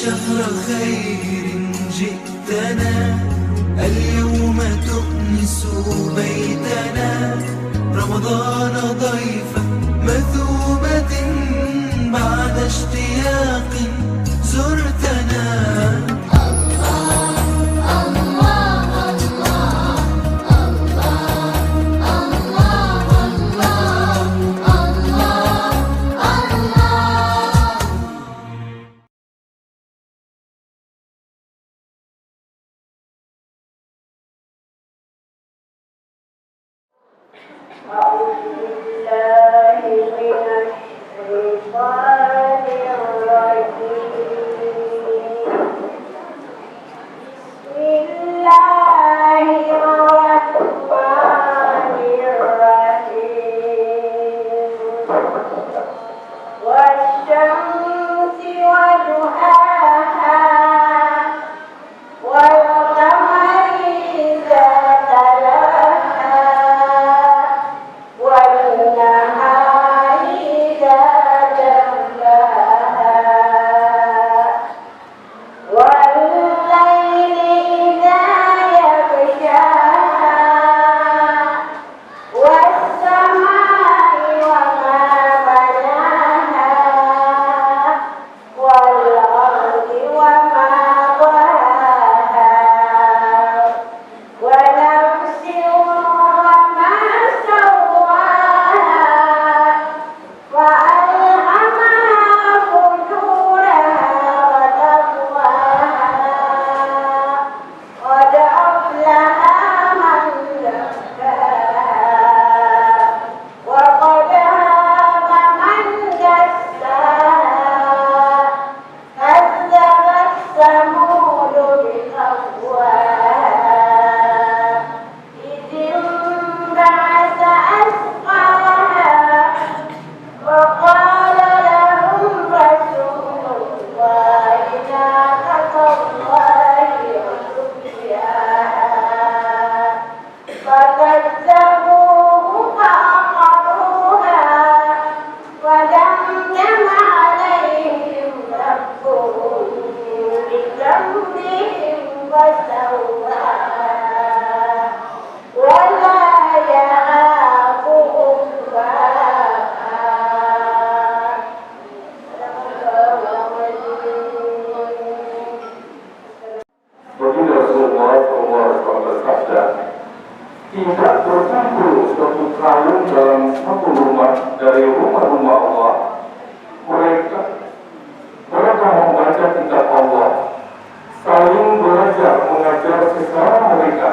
شهر خير جئتنا اليوم تؤنس بيتنا رمضان ضيفا مثوبة بعد اشتياق زرتنا أعوذ بالله من الشيطان الرجيم. بسم الله الرحمن الرحيم. والشمس وضحاها والقمر إذا تلاها والنهار إذا جلاها والليل إذا يغشاها والسماء وما بناها والأرض وما طحاها ونفس وما سواها وألهمها فجورها وتقواها قد أفلح من زكاها وقد خاب من دساها كذبت ثمود بطغواها إذ انبعث أشقاها وقال لهم رسول الله ناقة الله وسقياها فكذبوه فعقروها ودمدم عليهم ربهم بذنبهم فسواها ولا يخاف عقباها. Baginda Rasulullah SAW bersabda, tidak terkumpul suatu kaum dalam satu rumah dari rumah-rumah Allah, mereka membaca kitab Allah, saling belajar mengajar sesama mereka,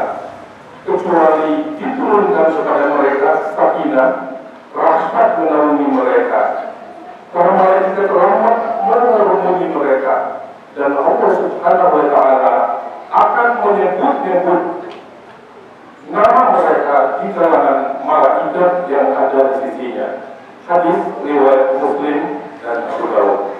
kecuali diturunkan kepada mereka sakinah, rahmat menaungi mereka, para malaikat rahmat menaungi mereka, dan Allah Subhanahu wa Ta'ala akan menyebut-nyebut nama mereka di kalangan malaikat yang ada di sisinya. Hadis riwayat Muslim dan Abu Dawud.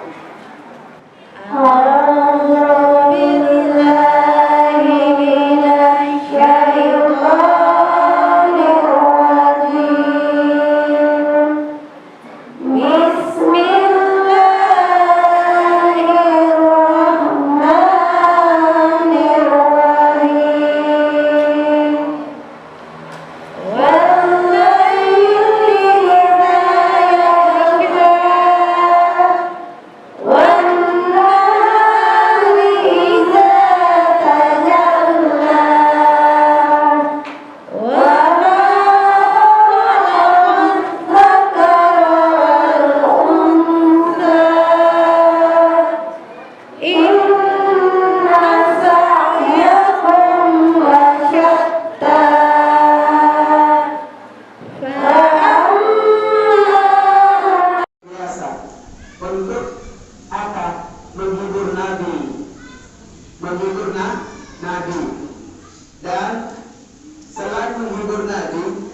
Nabi, dan selain menghibur Nabi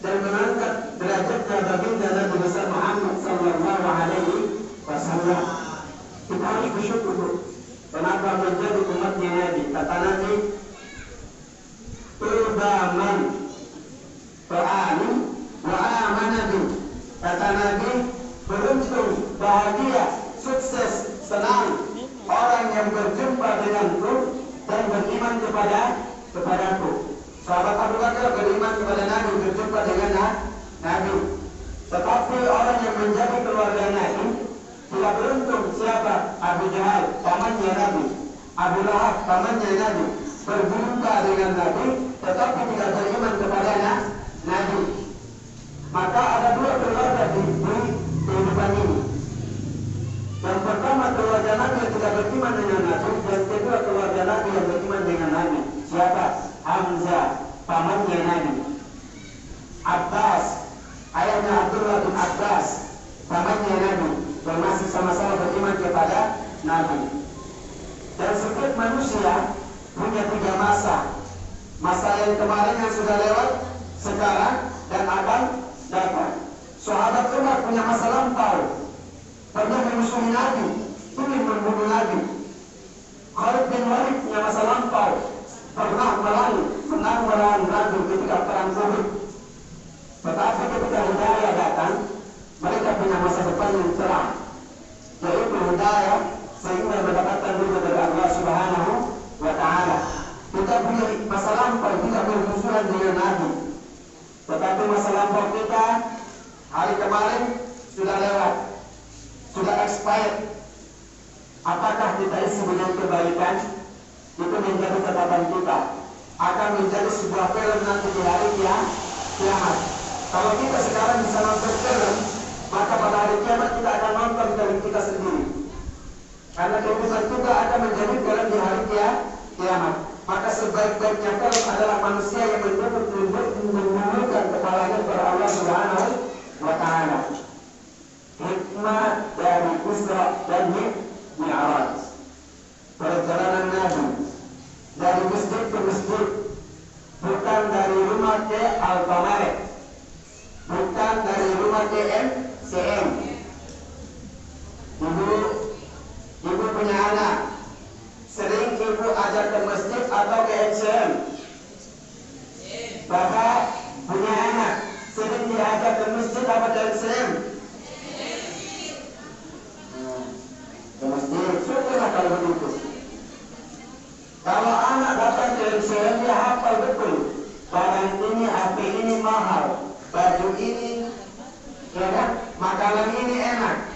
dan mengangkat derajatnya baginda Nabi besar Muhammad sallallahu alaihi wasallam, kita harus bersyukur kenapa menjadi umatnya Nabi. Kata Nabi, "Turbaman fa'amin wa amanadu." Kata Nabi, beruntung, bahagia, sukses, senang orang beriman kepadaku. Sahabat Abu Bakar beriman kepada Nabi, berjumpa dengan Nabi. Tetapi orang yang menjadi keluarga Nabi tidak beruntung. Siapa? Abu Jahal, pamannya Nabi. Abu Lahab, pamannya Nabi, berjumpa dengan Nabi, tetapi tidak beriman kepada Nabi. Maka ada dua keluarga di kehidupan ini. Yang pertama keluarga Nabi yang tidak beriman dengan Nabi, dan kedua keluarga Nabi yang beriman dengan Nabi. Siapa? Hamzah, pamannya Nabi. Abbas, ayahnya Abdullah bin Abbas, pamannya Nabi, dan masih sama-sama beriman kepada Nabi. Dan setiap manusia punya tiga masa. Masa yang kemarin yang sudah lewat, sekarang, dan akan datang. Sahabat Umar punya masa lampau, pernah memusuhi Nabi, ingin membunuh Nabi. Khalid bin Walid punya masa lampau, pernah menang melawan Nabi ketika perang Uhud. Tetapi ketika hidayah datang, mereka punya masa depan yang cerah, yaitu hidayah, sehingga mendapatkan ridho dari Allah Subhanahu wa Ta'ala. Kita punya masa lampau, tidak bermusuhan dengan Nabi. Tetapi masa lampau kita hari kemarin sudah lewat, sudah expired. Apakah kita isi dengan kebaikan? Itu menjadi catatan kita. Akan menjadi sebuah film nanti di hari kiamat. Kalau kita sekarang bisa nonton film, maka pada hari kiamat kita akan nonton film kita sendiri. Karena kehidupan kita akan menjadi film di hari kiamat. Maka sebaik-baiknya film adalah manusia yang menundukkan kepalanya kepada Allah Subhanahu wa Ta'ala. Hikmah dari Isra dan Mi'raj, perjalanan Nabi dari masjid ke masjid, bukan dari rumah ke Alfamart, bukan dari rumah ke MCM. Ibu punya anak, sering ibu ajak ke masjid atau ke MCM. Bapak punya anak, sering diajak ke masjid atau ke MCM. Ke masjid, syukurlah kalau begitu. Kalau anak datang ke MCM, dia hafal betul. Barang ini, HP ini mahal, baju ini, ya kan? Makanan ini enak.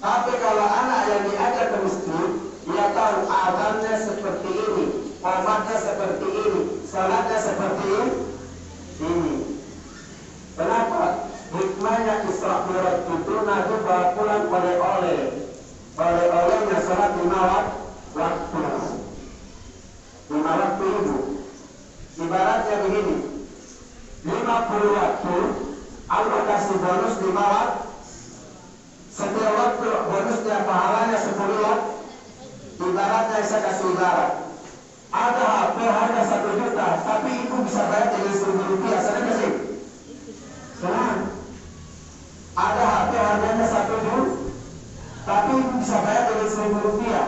Tapi kalau anak yang diajak ke masjid, dia tahu azannya seperti ini, qomatnya seperti ini, salatnya seperti ini. Kenapa? Hikmahnya Isra Mi'raj itu Nabi bawa pulang oleh-oleh. Oleh-olehnya salat 5 waktu. 5 waktu itu. Ibaratnya begini, 50 waktu, Allah kasih bonus 5 waktu. Setiap waktu bonusnya pahalanya 10 waktu. Ibaratnya saya kasih ibarat, ada HP harga 1 juta, tapi ibu bisa bayar dengan 1.000 rupiah. Senang gak sih? Senang. Ada HP harganya 1 juta, tapi ibu bisa bayar dengan 1.000 rupiah,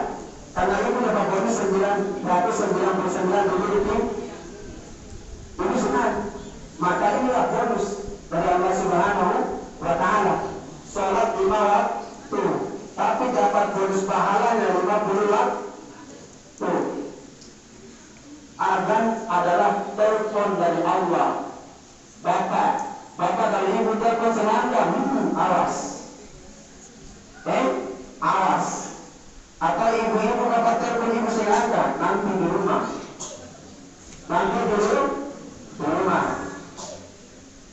karena ibu dapat bonus 999 rupiah. Ibu senang. Maka inilah bonus dari Allah Subhanahu wa Ta'ala. Salat 5 waktu, tapi dapat bonus pahalanya 50 waktu. Azan adalah telepon dari Allah. Bapak dari ibu telepon selangkah, awas. Awas. Atau ibu-ibu dapat telepon ibu selangkah, nanti di rumah. Nanti dulu di rumah.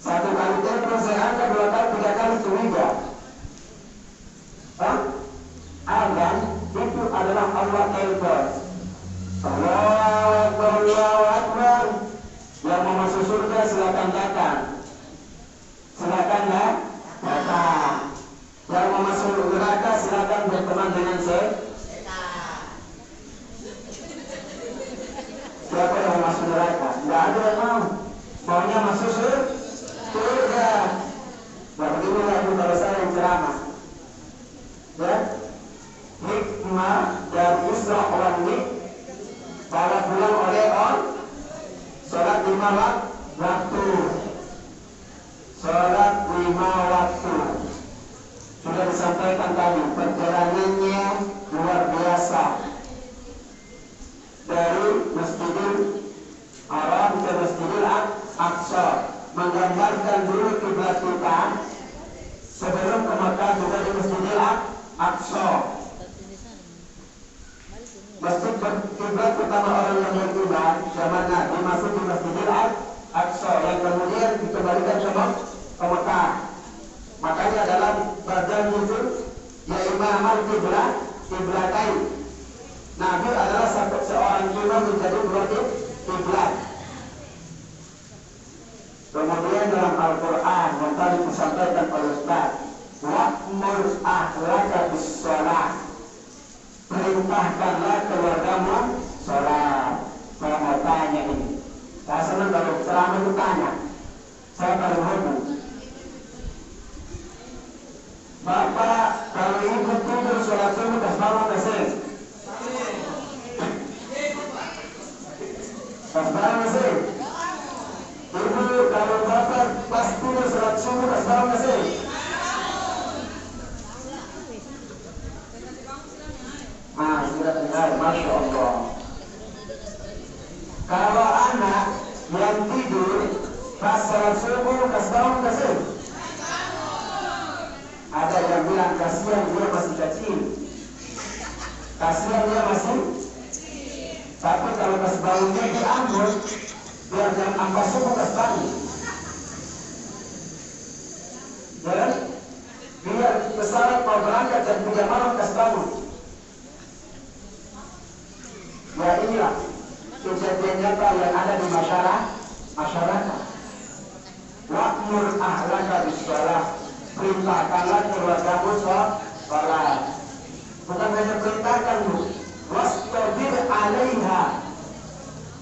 1 kali telepon selangkah, 2 kali, 3 kali curiga. Azan itu adalah Allah telepon. Allahu Akbar. Yang mau masuk surga silakan datang. Silakan datang. Yang mau masuk neraka silakan berteman dengan saya. Siapa yang mau masuk neraka? Tidak ada yang mau. Maunya masuk surga. Beginilah ibu kalau saya yang ceramah. Ya, hikmah dan Isra wal Mi'raj pada pulang oleh sholat 5 waktu. Sholat 5 waktu sudah disampaikan tadi, perjalanannya luar biasa. dari Masjidil Haram ke Masjidil Aqsa, menggambarkan dulu kiblat kita sebelum ke Makkah juga di Masjidil Aqsa. Masjid kiblat pertama orang yang berkiblat zaman Nabi masuk di Masjidil Aqsa yang kemudian dikembalikan ke Makkah. Makanya dalam badan itu ya imam al-qiblatain. Nabi adalah seorang imam menjadi dua kiblat. Kemudian dalam Al-Quran yang tadi disampaikan oleh Ustaz, wa'mur ahlaka bis-shalah, perintahkanlah keluargamu sholat. Saya mau tanya ini, saya senang kalau ceramah itu tanya, saya paling hobi. Bapak, kalau ibu tidur sholat subuh dan bangun kesel, bangun kesel. Ibu, kalau bapak pas tidur sholat subuh dan bangun kesel. Sudah dengar, Masya Allah. Kalau anak yang tidur pas sholat subuh dan bangun kesel, ada yang bilang kasihan dia masih kecil, kasihan dia masih. Tapi kalau pas bangunnya diambil, biar jam 4 subuh pas bangun, ya, biar pesawat mau berangkat jam 3 malam pas bangun. Ya inilah kejadian nyata yang ada di masyarakat. Wa'mur ahlaka bis-shalah, perintahkanlah keluargamu sholat. Bukan hanya perintahkan, wastabir 'alaiha.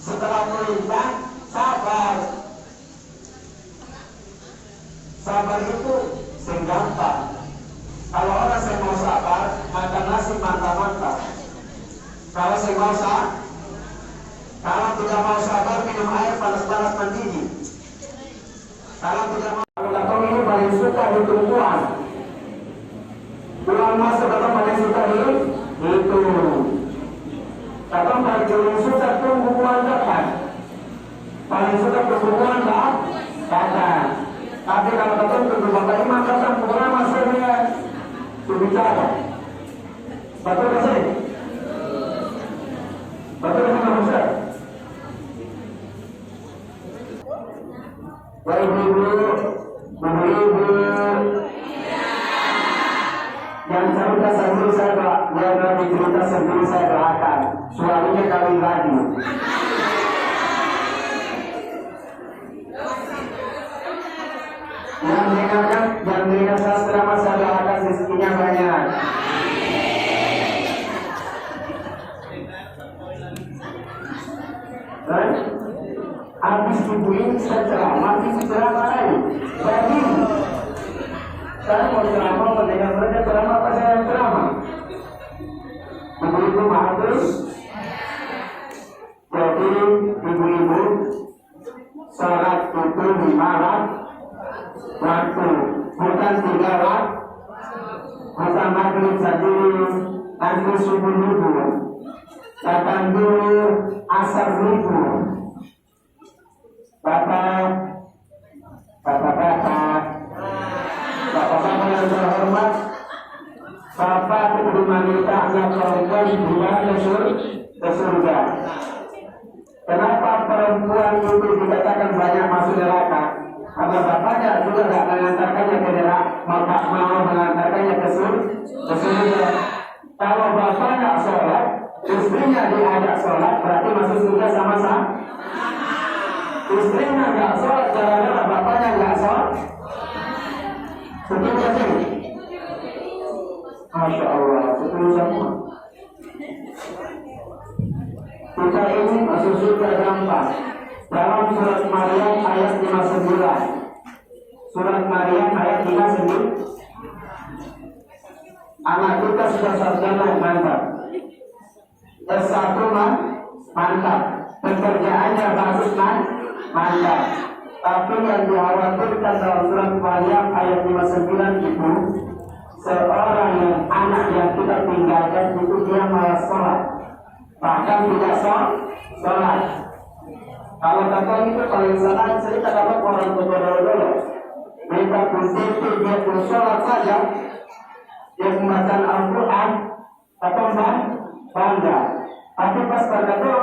Setelah perintah, sabar. Sabar itu gampang. Kalau orang saya mau sabar, makan nasi mantap-mantap. Kalau saya mau kalau tidak mau sabar, minum air panas-panas mendidih. Kalau tidak mau, kalau ini paling suka hitung uang. Uang masuk datang paling suka itu. Datang paling suka tunggu uang datang. Paling suka tunggu uang datang. Tapi kalau datang tunggu bapak imam datang, pulang masuk dia berbicara. Betul tak sih? Betul tak Ustaz? Ibu-ibu, yang cerita sendiri saya doa, yang cerita sendiri saya doakan, suaminya kawin lagi. Yang dengar sastra masa doakan rezekinya banyak. Habis ibu ini saya ceramah, ceramah lain. Jadi saya mau ceramah, mendengar mereka ceramah, apa saya yang ceramah? Ibu-ibu maafis. Jadi ibu-ibu sholat itu 5 waktu, bukan 3 waktu. Bukan maghrib saja, nanti subuh dulu, datang dulu asar dulu. Bapak-bapak yang terhormat, Bapak penerima nikahnya perempuan dia ke surga. Kenapa perempuan itu dikatakan banyak masuk neraka? Karena bapaknya juga tidak mengantarkannya ke neraka, mau mengantarkannya ke surga. Kalau bapaknya sholat, istrinya diajak sholat, berarti masuk surga sama-sama. Istrinya nggak sholat, gara-gara bapaknya nggak sholat. Betul tak sih? Masya Allah, betul semua. Kita ini masuk surga gampang. Dalam surat Maryam ayat 59. Surat Maryam ayat 59. Anak kita sudah sarjana mantap. S1 mantap. Pekerjaannya bagus mantap. Tapi yang dikhawatirkan dalam surat Maryam ayat 59 itu, seorang yang anak yang kita tinggalkan itu dia malas sholat. bahkan tidak sholat. Kalau kata itu paling salah cerita kalau orang tua dulu mereka berhenti dia sholat saja, dia membacaan Al-Quran atau bangga, tapi pas berkata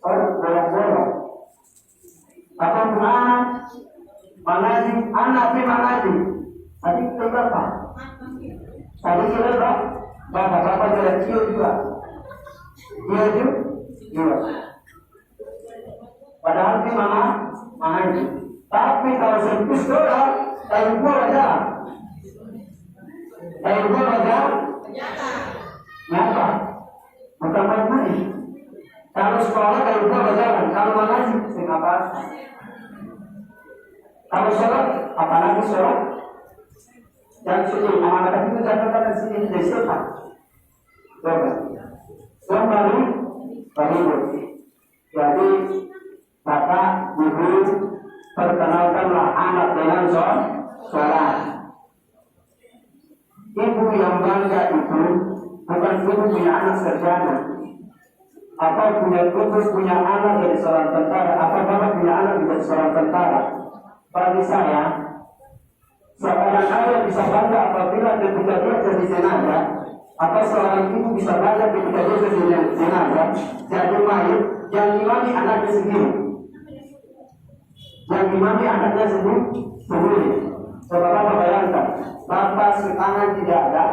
bolong-bolong atau mengaji anak tadi kita berapa? Tadi kita berapa jalan juga padahal dia mengaji, tapi kalau servis doa kayu gua aja nyata bukan main-main. Kalau sekolah kayu gua berjalan, kalau mengaji apa? Kalau sholat, apalagi sholat yang suci, amanah itu catatan sini di siapa? Baru. Jadi Bapak, Ibu, perkenalkanlah anak dengan sholat. Ibu yang bangga itu bukan ibu punya anak sarjana, atau punya anak dari seorang tentara, atau bapak punya anak dari seorang tentara. Bagi saya, seorang ayah bisa bangga apabila ketika dia jadi jenazah, atau seorang ibu bisa bangga ketika dia jadi jenazah, jadi mayit, yang imami anaknya sendiri. Yang imami anaknya sendiri. Coba bapak bayangkan, bapak setangan tidak ada,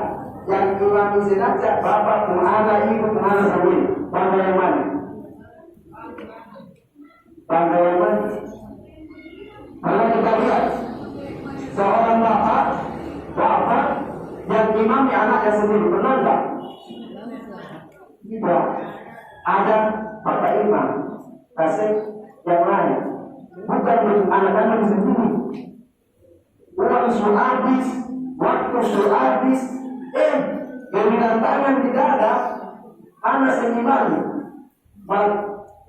yang imami jenazah, bapak pun anak, ibu pun anak sendiri. Bangga yang mana? Kalau kita lihat seorang bapak yang imami anaknya sendiri, benar tak? Tidak. Ada bapak imam kasih yang lain, bukan anak-anak sendiri. Uang sudah habis, waktu sudah habis, gemilang tangan tidak ada, anak sendiri.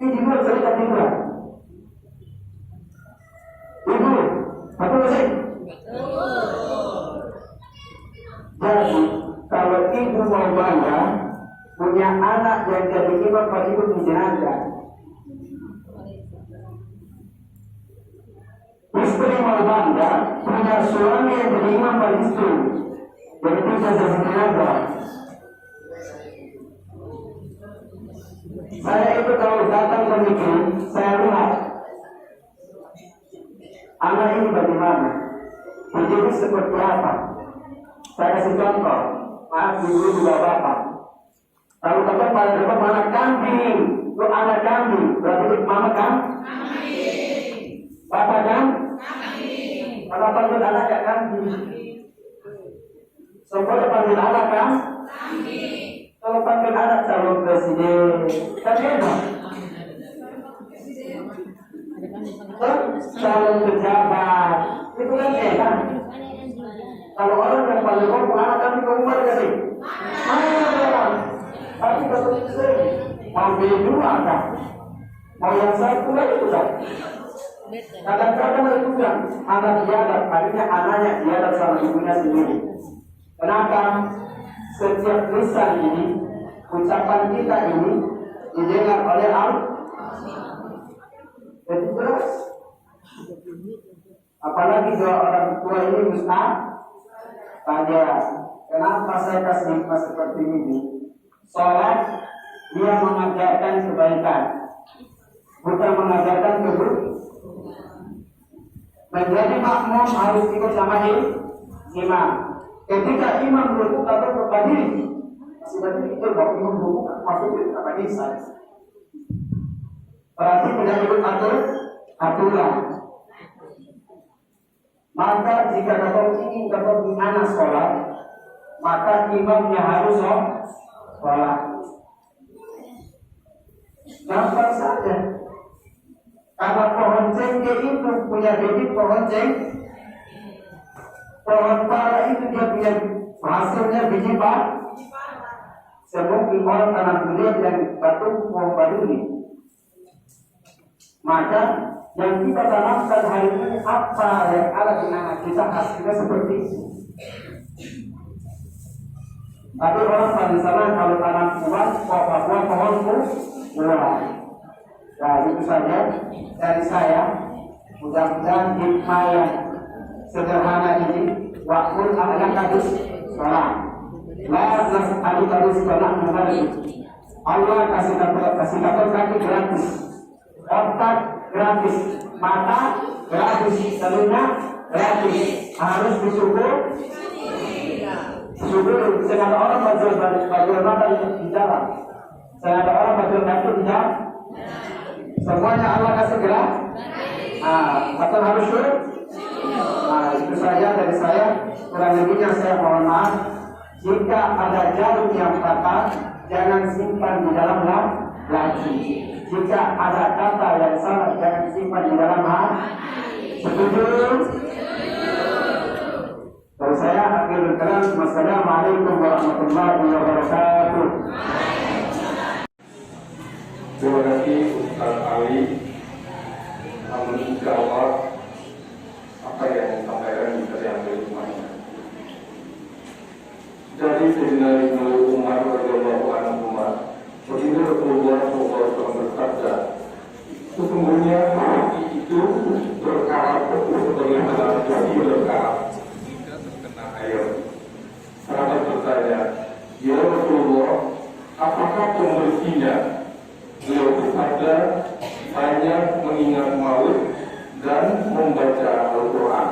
Ini dua cerita tiga. Ibu, betul sih? Jadi, kalau ibu mau bangga punya anak yang jadi imam pada ibu di jenazah, istri mau bangga punya suami yang jadi imam pada istri, jadi bisa jadi jenazah. Saya itu kalau datang ke negeri, saya lihat anak ini bagaimana, hidup seperti apa. Saya kasih contoh, maaf ibu juga bapak. Kalau kata pada depan anak kambing, lu anak kambing, berarti mama kan? Bapak kan? Kalau panggil anak ya kambing. Semua panggil anak kan? Kalau panggil anak calon presiden, kan enak. Calon pejabat, itu kan enak. Kalau orang yang paling ngomong anak kami keluar jadi, tapi kalau saya ambil dua kan, mau yang satu lagi itu kan. Kadang-kadang itu kan anak diadat, artinya anaknya diadat sama ibunya sendiri. Kenapa? Setiap lisan ini, ucapan kita ini didengar oleh Allah. Jadi jelas. Apalagi dua orang tua ini mustahil. Tanya, kenapa saya kasih nikmat seperti ini? Sholat, dia mengajarkan kebaikan, bukan mengajarkan keburukan. Menjadi makmum harus ikut sama imam. Ketika imam berbuka atau berdiri, sebenarnya itu bahwa imam berbuka maksudnya apa bisa? Berarti tidak ikut aturan. Maka jika kau ingin kau anak sholat, maka imamnya harus sholat. Gampang saja. Karena pohon cengkeh itu punya bibit pohon cengkeh, pohon pala itu dia punya hasilnya biji pala. Semua orang tanam durian dan batu pohon baduri. Maka yang kita tanamkan hari ini apa yang ada di anak kita hasilnya seperti itu. Tapi orang di sana kalau tanam buah, pohon pun buah. Nah itu saja dari saya. Mudah-mudahan hikmah yang sederhana ini wakul a'la kadus sholat. Lazas adu kadus sholat kembali. Allah kasih kabar kaki gratis, otak gratis, mata gratis, telinga gratis. Harus disyukur. Syukur, senada orang baju mata di jalan, senada orang baju kaki di jalan. Semuanya Allah kasih gratis. Atau harus syukur. Itu saja dari saya. Kurang lebihnya saya mohon maaf. Jika ada jarum yang patah, jangan simpan di dalam laci. Jika ada kata yang salah, jangan simpan di dalam hati. Setuju? Dari saya akhirul kalam. Wassalamualaikum warahmatullahi wabarakatuh. Terima kasih Ustaz Ali. Namun insya Allah apa yang disampaikan bisa diambil semuanya. Dari Sayyidina Ibnu Umar radhiyallahu anhu, Baginda Rasulullah SAW bersabda, sesungguhnya hati itu berkarat sebagaimana jadi berkarat jika terkena air. Sahabat bertanya, ya Rasulullah, apakah pembersihnya? Beliau bersabda, hanya mengingat maut dan membaca Al-Quran.